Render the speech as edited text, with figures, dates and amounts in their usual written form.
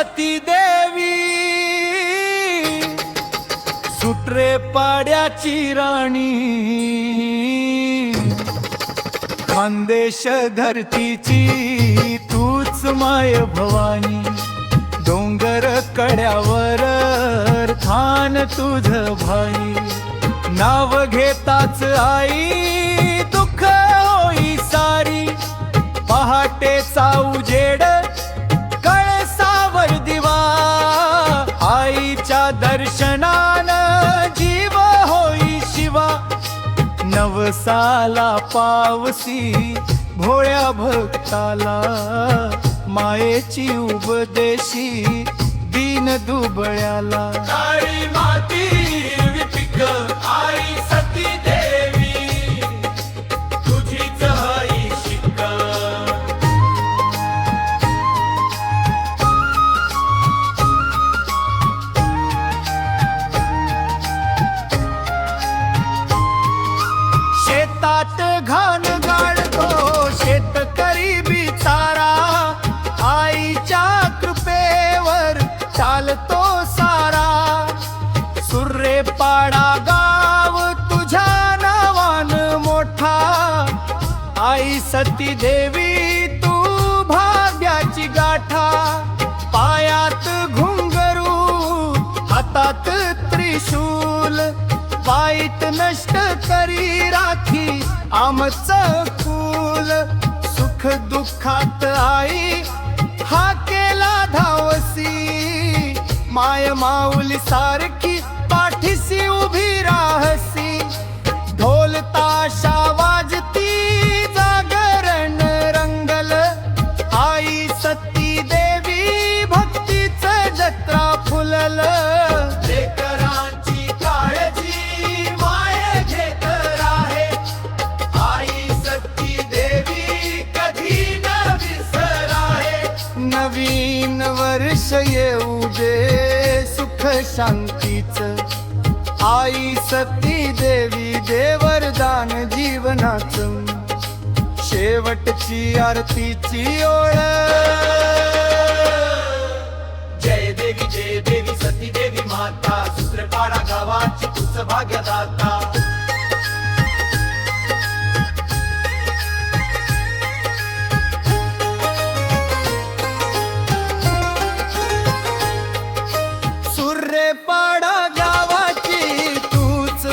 सती देवी सुटरे पाड्याची राणी, खानदेश धरतीची तूच माय भवानी, डोंगर कड्यावर थान तुझ भाई, नाव घेताच आई दुःख होई सारी, पहाटेचा उजेड कळसावर दिवा, आईच्या दर्शनान जीव होई शिवा, नवसाला पावसी भोळ्या भक्ताला, मायेची उपदेशी दीन दुबळ्याला, काळी माती पिक आई सती देवी तुझीच हई शिक. शेतात घाण गाळतो शेतकरी बिचारा, आईच्या कृपेवर चालतो सारा, सुर्रे पाडा गाव तुझ्या नावान मोठा, आई सती देवी तू भाग्याची गाठा, पायात घुंगरू हातात त्रिशूल, वाईट नष्ट करी राखी आमचं कुल, सुख दुःखात आई हा केला धावसी, माय माऊली सारखी पाठीशी उभी राहसी, ढोल ताशा वाजती जागरण रंगल, आई सती देवी भक्तीच जत्रा फुलल, लेकरांची काळजी माय घेत राहे, आई सती देवी कधी न विसराहे, नवीन वर्ष येऊ दे सुख शांतीच, आई सती देवी दे वरदान जीवनाचं, शेवटची आरतीची ओळ, जय देवी सती देवी माता, सूत्रपाडा गावाची तुझ भाग्यदाता. सुर्रेपाडा गावाची तूच